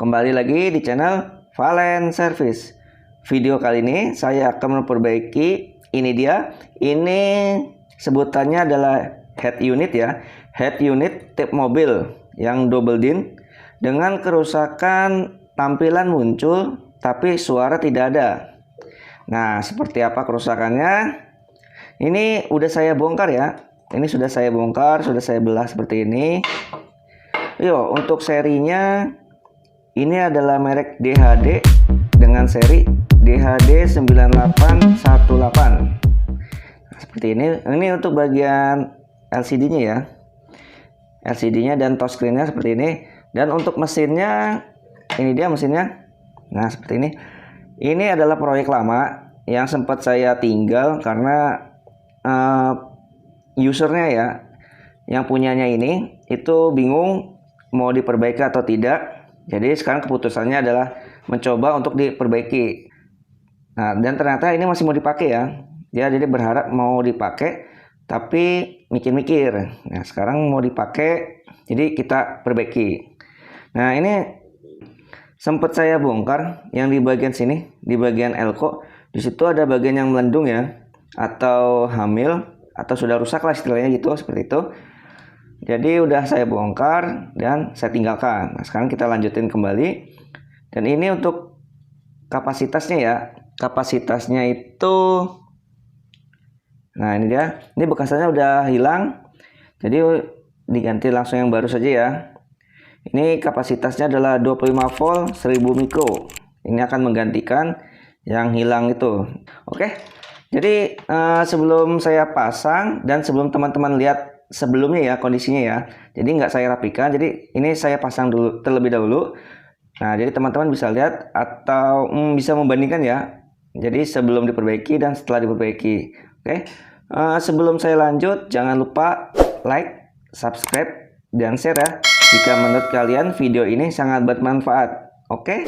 Kembali lagi di channel Valen Service. Video kali ini saya akan memperbaiki ini sebutannya adalah head unit ya. Head unit tip mobil yang double din dengan kerusakan tampilan muncul tapi suara tidak ada. Nah, seperti apa kerusakannya? Ini udah saya bongkar ya. Ini sudah saya bongkar, sudah saya belah seperti ini. Yo, untuk serinya ini adalah merek DHD dengan seri DHD 9818. Nah, seperti ini. Ini untuk bagian LCD-nya ya. LCD-nya dan touchscreen-nya seperti ini. Dan untuk mesinnya, ini dia mesinnya. Nah, seperti ini. Ini adalah proyek lama yang sempat saya tinggal karena usernya ya, yang punyanya ini itu bingung mau diperbaiki atau tidak. Jadi sekarang keputusannya adalah mencoba untuk diperbaiki. Nah, dan ternyata ini masih mau dipakai ya. Dia jadi berharap mau dipakai tapi mikir-mikir. Nah, sekarang mau dipakai, jadi kita perbaiki. Nah, ini sempat saya bongkar yang di bagian sini, di bagian elko. Di situ ada bagian yang melendung ya, atau hamil, atau sudah rusak lah istilahnya gitu, seperti itu. Jadi udah saya bongkar dan saya tinggalkan. Nah, sekarang kita lanjutin kembali. Dan ini untuk kapasitasnya ya. Kapasitasnya itu, nah ini dia. Ini bekasannya udah hilang. Jadi diganti langsung yang baru saja ya. Ini kapasitasnya adalah 25 volt 1000 mikro. Ini akan menggantikan yang hilang itu. Oke. Jadi sebelum saya pasang dan sebelum teman-teman lihat sebelumnya ya kondisinya ya, jadi nggak saya rapikan, jadi ini saya pasang dulu terlebih dahulu. Nah, jadi teman-teman bisa lihat atau bisa membandingkan ya, jadi sebelum diperbaiki dan setelah diperbaiki. Oke. Sebelum saya lanjut, jangan lupa like, subscribe, dan share ya jika menurut kalian video ini sangat bermanfaat. Oke.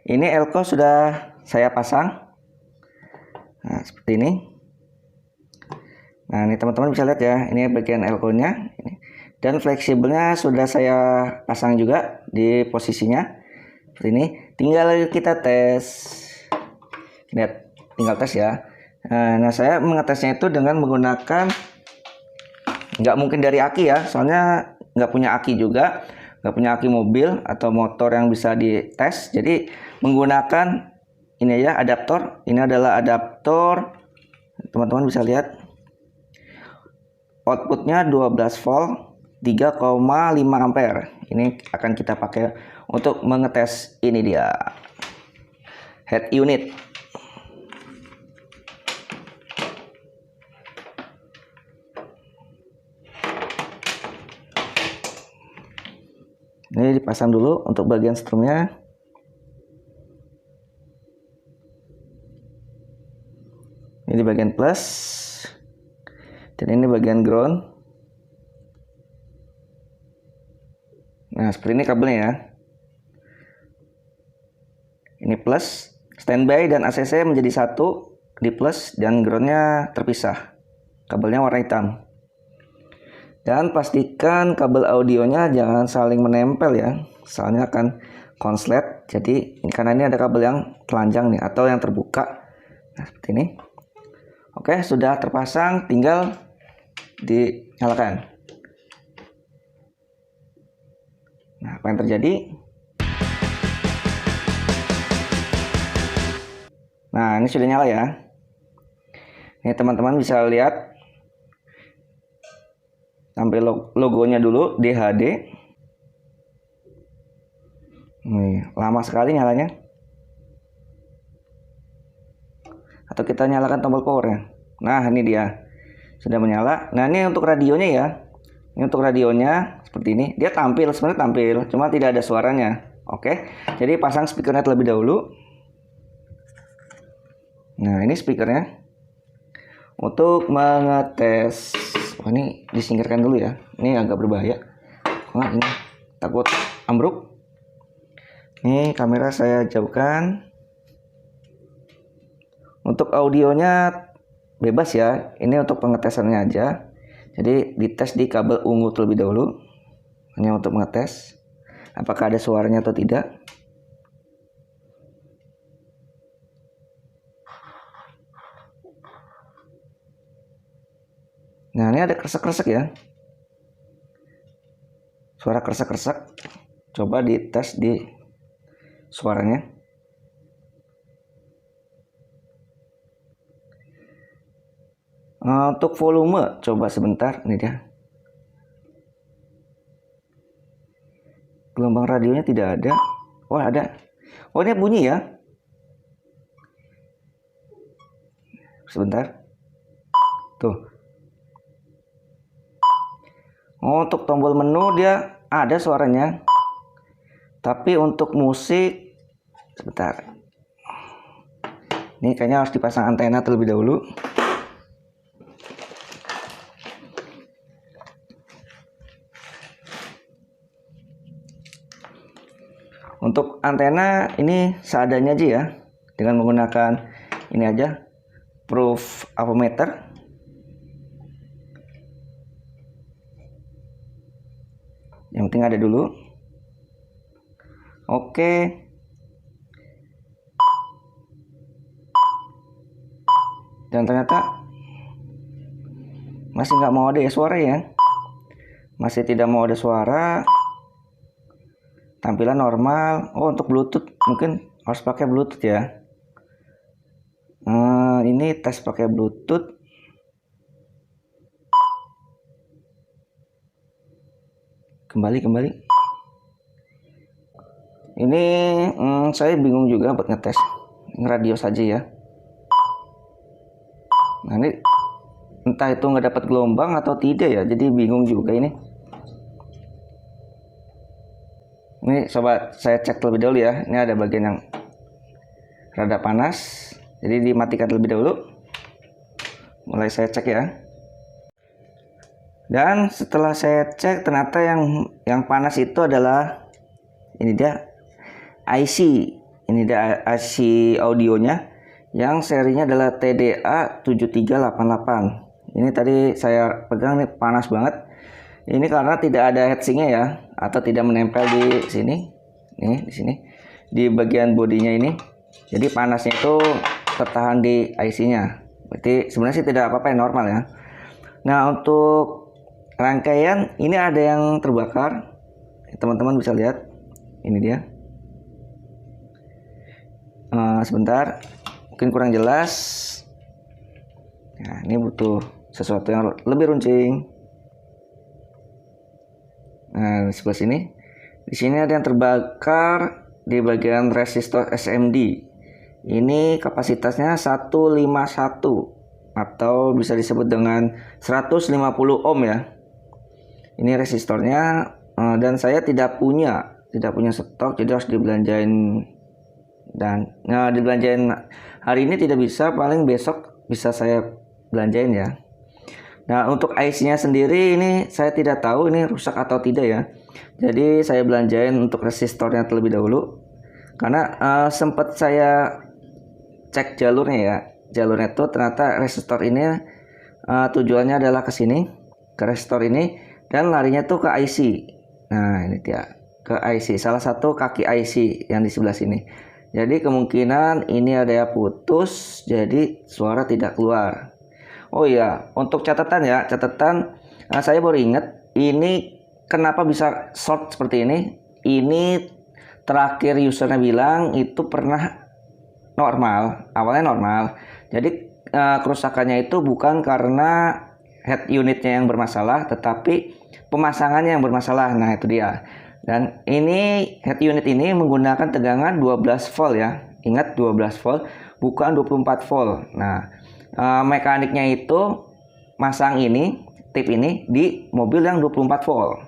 Ini elko sudah saya pasang. Nah, seperti ini. Nah, ini teman-teman bisa lihat ya, ini bagian elko-nya. Dan fleksibelnya sudah saya pasang juga di posisinya. Seperti ini. Tinggal kita tes. Lihat, tinggal tes ya. Nah, saya mengetesnya itu dengan menggunakan, nggak mungkin dari aki ya, soalnya nggak punya aki juga. Nggak punya aki mobil atau motor yang bisa dites. Jadi menggunakan ini ya, adaptor. Ini adalah adaptor. Teman-teman bisa lihat. Outputnya 12 volt 3,5 ampere. Ini akan kita pakai untuk mengetes ini dia head unit. Ini dipasang dulu untuk bagian strumnya. Ini di bagian plus. Dan ini bagian ground. Nah, seperti ini kabelnya ya. Ini plus, standby dan ACC menjadi satu di plus dan groundnya terpisah. Kabelnya warna hitam. Dan pastikan kabel audionya jangan saling menempel ya. Soalnya akan konslet. Jadi karena ini ada kabel yang telanjang nih atau yang terbuka. Nah, seperti ini. Oke, sudah terpasang, tinggal dinyalakan. Nah, apa yang terjadi? Nah, ini sudah nyala ya. Ini teman-teman bisa lihat. Sampai logonya dulu, DHD. Nih, lama sekali nyalanya. Atau kita nyalakan tombol powernya. Nah, ini dia. Sudah menyala. Nah, ini untuk radionya ya. Ini untuk radionya seperti ini. Dia tampil, sebenarnya tampil, cuma tidak ada suaranya. Oke. Jadi pasang speakernya terlebih dahulu. Nah, ini speakernya. Untuk mengetes. Wah, ini disingkirkan dulu ya. Ini agak berbahaya. Wah, ini takut ambruk. Ini kamera saya jauhkan. Untuk audionya bebas ya, ini untuk pengetesannya aja. Jadi dites di kabel ungu terlebih dahulu, hanya untuk mengetes. apakah ada suaranya atau tidak. Nah, ini ada kresek-kresek ya. Suara kresek-kresek. Coba dites di suaranya. Untuk volume, coba sebentar. Ini dia. Gelombang radionya tidak ada. Oh, ada. Oh, ini bunyi ya. Sebentar. Tuh. Oh, untuk tombol menu dia ada suaranya. Tapi untuk musik, sebentar. Ini kayaknya harus dipasang antena terlebih dahulu. Untuk antena ini seadanya aja ya. Dengan menggunakan ini aja. Proof avometer. Yang penting ada dulu. Oke. Dan ternyata masih nggak mau ada ya suara ya. Masih tidak mau ada suara. Tampilan normal. Oh, untuk Bluetooth mungkin harus pakai Bluetooth ya. Ini tes pakai Bluetooth. Kembali. Ini saya bingung juga buat ngetes radio saja ya. Nah, ini entah itu nggak dapat gelombang atau tidak ya. Jadi bingung juga ini. Ini coba saya cek terlebih dahulu ya. Ini ada bagian yang rada panas. Jadi dimatikan terlebih dahulu. Mulai saya cek ya. Dan setelah saya cek ternyata yang panas itu adalah ini dia IC. Ini dia IC audionya yang serinya adalah TDA 7388. Ini tadi saya pegang nih panas banget. Ini karena tidak ada heatsinknya ya, atau tidak menempel di sini. Nih, di sini. Di bagian bodinya ini. Jadi panasnya itu tertahan di IC-nya. Berarti sebenarnya sih tidak apa-apa, yang normal ya. Nah, untuk rangkaian ini ada yang terbakar. Teman-teman bisa lihat. Ini dia. Sebentar. Mungkin kurang jelas. Nah, ini butuh sesuatu yang lebih runcing. Nah, di sebelah sini. Di sini ada yang terbakar di bagian resistor SMD. Ini kapasitasnya 151 atau bisa disebut dengan 150 ohm ya. Ini resistornya dan saya tidak punya stok, jadi harus dibelanjain. Dan dibelanjain hari ini tidak bisa, paling besok bisa saya belanjain ya. Nah, untuk IC-nya sendiri ini saya tidak tahu ini rusak atau tidak ya. Jadi saya belanjain untuk resistornya terlebih dahulu. Karena sempat saya cek jalurnya ya. Jalurnya itu ternyata resistor ini tujuannya adalah ke sini, ke resistor ini, dan larinya tuh ke IC. Nah, ini dia, ke IC, salah satu kaki IC yang di sebelah sini. Jadi kemungkinan ini ada yang putus, jadi suara tidak keluar. Oh iya, untuk catatan ya, saya baru ingat ini kenapa bisa short seperti ini. Ini terakhir usernya bilang itu pernah normal, awalnya normal. Jadi kerusakannya itu bukan karena head unitnya yang bermasalah, tetapi pemasangannya yang bermasalah. Nah, itu dia. Dan ini head unit ini menggunakan tegangan 12 volt ya. Ingat 12 volt, bukan 24 volt. Nah, mekaniknya itu masang ini, tip ini di mobil yang 24 volt.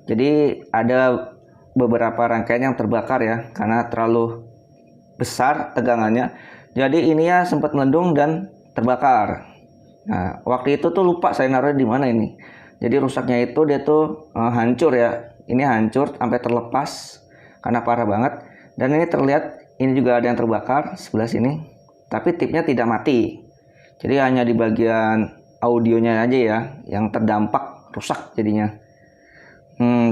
Jadi ada beberapa rangkaian yang terbakar ya, karena terlalu besar tegangannya. Jadi ini ya sempat melendung dan terbakar. Nah, waktu itu tuh lupa saya naruh di mana ini. Jadi rusaknya itu dia tuh hancur ya. Ini hancur sampai terlepas karena parah banget. Dan ini terlihat ini juga ada yang terbakar sebelah sini. Tapi tipnya tidak mati. Jadi hanya di bagian audionya aja ya yang terdampak rusak jadinya.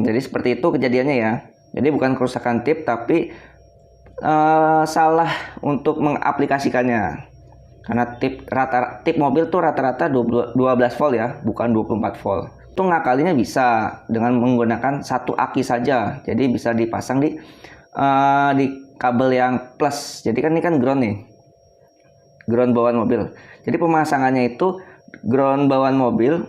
Jadi seperti itu kejadiannya ya. Jadi bukan kerusakan tip, tapi salah untuk mengaplikasikannya. Karena tip mobil tuh rata-rata 12 volt ya, bukan 24 volt. Itu ngakalinya bisa dengan menggunakan satu aki saja. Jadi bisa dipasang di kabel yang plus. Jadi kan ini kan ground nih, ground bawaan mobil. Jadi pemasangannya itu ground bawaan mobil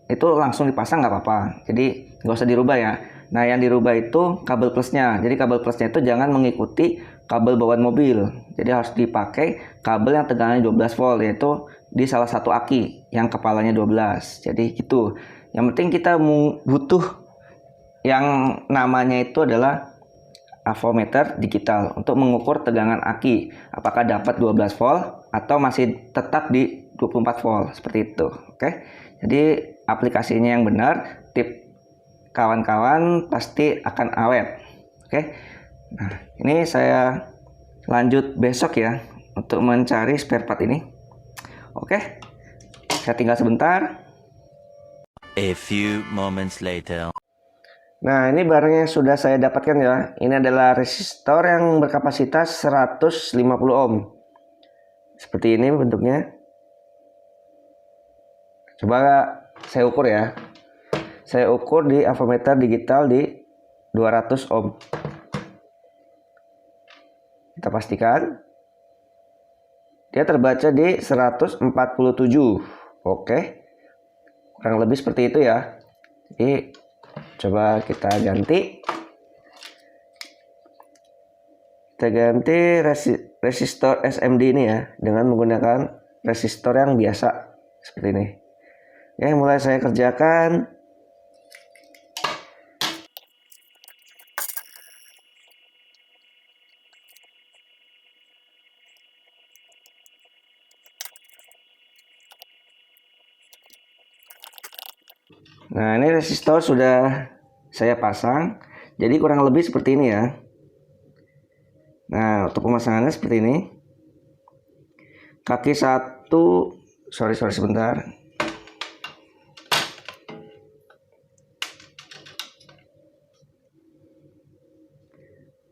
itu langsung dipasang nggak apa-apa. Jadi nggak usah dirubah ya. Nah, yang dirubah itu kabel plusnya. Jadi kabel plusnya itu jangan mengikuti kabel bawaan mobil. Jadi harus dipakai kabel yang tegangannya 12 volt, yaitu di salah satu aki yang kepalanya 12. Jadi gitu. Yang penting kita butuh yang namanya itu adalah avometer digital untuk mengukur tegangan aki. Apakah dapat 12 volt atau masih tetap di 24 volt, seperti itu. Oke. Jadi aplikasinya yang benar, tip kawan-kawan pasti akan awet. Oke. Nah, ini saya lanjut besok ya untuk mencari spare part ini. Oke. Saya tinggal sebentar. A few moments later. Nah, ini barangnya sudah saya dapatkan ya. Ini adalah resistor yang berkapasitas 150 ohm. Seperti ini bentuknya. Coba saya ukur ya. Saya ukur di avometer digital di 200 ohm. Kita pastikan dia terbaca di 147. Oke. Kurang lebih seperti itu ya. Jadi coba kita ganti. Kita ganti resistor SMD ini ya dengan menggunakan resistor yang biasa seperti ini. Ya, mulai saya kerjakan. Nah, ini resistor sudah saya pasang. Jadi kurang lebih seperti ini ya. Nah, untuk pemasangannya seperti ini. Kaki satu, sorry sebentar.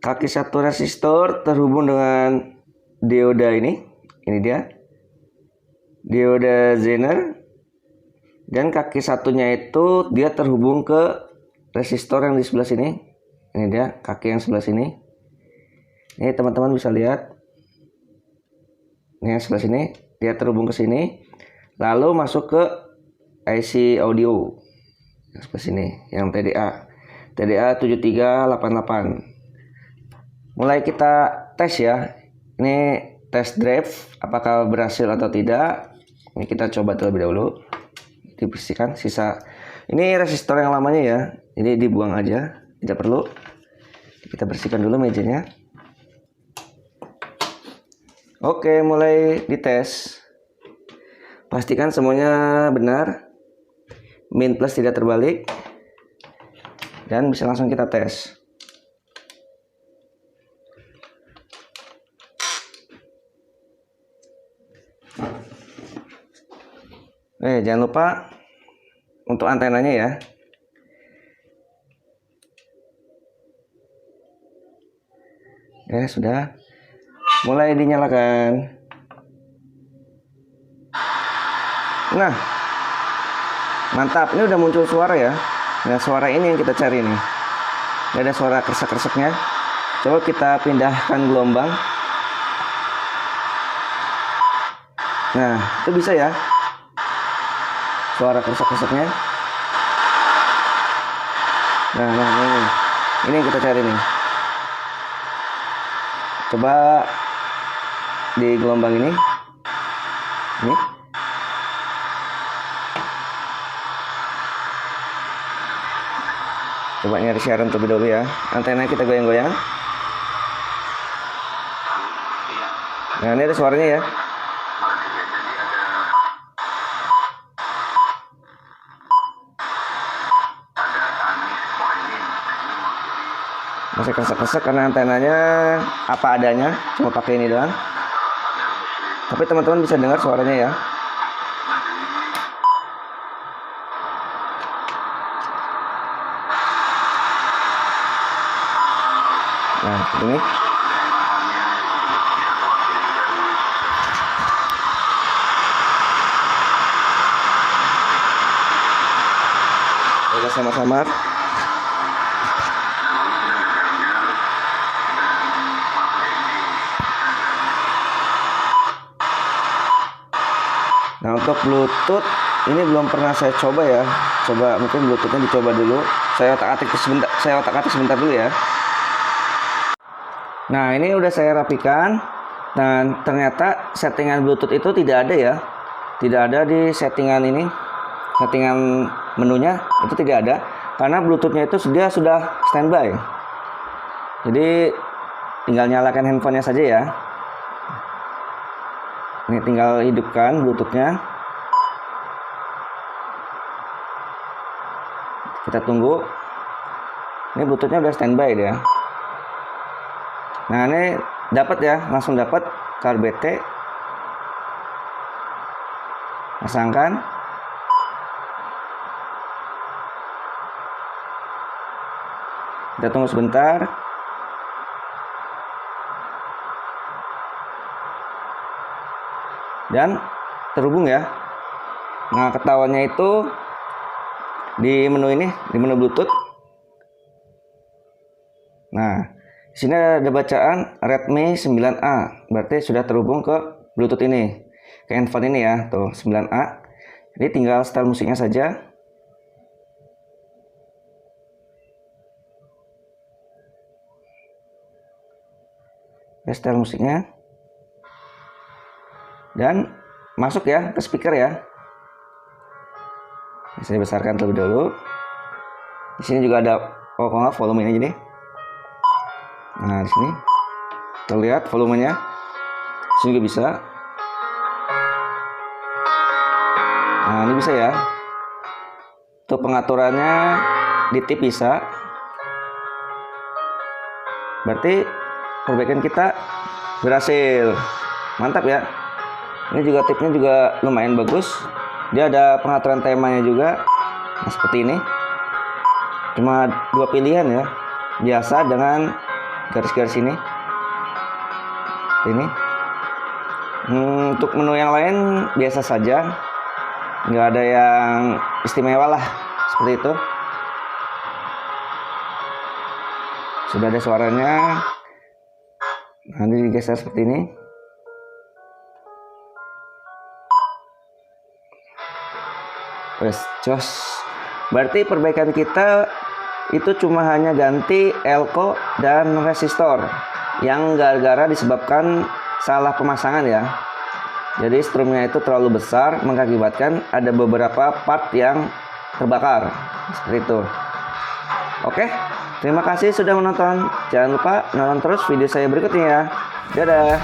Kaki satu resistor terhubung dengan dioda ini. Ini dia. Dioda Zener. Dan kaki satunya itu dia terhubung ke resistor yang di sebelah sini. Ini dia kaki yang sebelah sini. Ini teman-teman bisa lihat. Ini yang sebelah sini dia terhubung ke sini. Lalu masuk ke IC audio yang sebelah sini, yang TDA 7388. Mulai kita tes ya. Ini test drive apakah berhasil atau tidak. Ini kita coba terlebih dahulu. Dibersihkan sisa. Ini resistor yang lamanya ya. Jadi dibuang aja, tidak perlu. Kita bersihkan dulu mejanya. Oke, mulai dites. Pastikan semuanya benar. Min plus tidak terbalik. Dan bisa langsung kita tes. Jangan lupa untuk antenanya ya. Sudah. Mulai dinyalakan. Nah, mantap. Ini udah muncul suara ya. Nah, suara ini yang kita cari nih. Ini ada suara kresek-kreseknya. Coba kita pindahkan gelombang. Nah, itu bisa ya. Suara kresek-kreseknya. Nah, ini yang kita cari nih. Coba di gelombang ini. Ini. Coba nyari siaran terlebih dahulu ya. Antena kita goyang-goyang. Nah, ini ada suaranya ya. Masih kresek-kresek karena antenanya apa adanya, cuma pakai ini doang. Tapi teman-teman bisa dengar suaranya ya. Nah, seperti ini. Kita sama-sama. Nah, untuk Bluetooth ini belum pernah saya coba ya. Coba mungkin Bluetoothnya dicoba dulu. Saya otak-atik sebentar dulu ya. Nah, ini udah saya rapikan dan ternyata settingan Bluetooth itu tidak ada ya. Tidak ada di settingan ini. Settingan menunya itu tidak ada karena Bluetoothnya itu dia sudah standby. Jadi tinggal nyalakan handphonenya saja ya. Ini tinggal hidupkan Bluetoothnya. Kita tunggu. Ini Bluetoothnya udah standby dia. Nah, ini dapat ya, langsung dapat KRBT. Pasangkan. Kita tunggu sebentar. Dan terhubung ya. Nah, ketahuannya itu di menu ini, di menu Bluetooth. Nah, di sini ada bacaan Redmi 9A, berarti sudah terhubung ke Bluetooth ini, ke handphone ini ya, tuh 9A. Jadi tinggal setel musiknya saja. Ya, setel musiknya. Dan masuk ya ke speaker ya. Saya besarkan terlebih dahulu. Di sini juga ada volume ini jadi. Nah, di sini terlihat volumenya. Di sini juga bisa. Nah, ini bisa ya. Untuk pengaturannya di tip bisa. Berarti perbaikan kita berhasil. Mantap ya. Ini juga tipnya juga lumayan bagus. Dia ada pengaturan temanya juga. Nah, seperti ini. Cuma 2 pilihan ya. Biasa dengan garis-garis ini. Ini. Untuk menu yang lain biasa saja. Nggak ada yang istimewa lah. Seperti itu. Sudah ada suaranya. Nanti digeser seperti ini. Wes, jos. Berarti perbaikan kita itu cuma hanya ganti elko dan resistor yang gara-gara disebabkan salah pemasangan ya. Jadi strumnya itu terlalu besar mengakibatkan ada beberapa part yang terbakar. Seperti itu. Oke, terima kasih sudah menonton. Jangan lupa nonton terus video saya berikutnya ya. Dadah.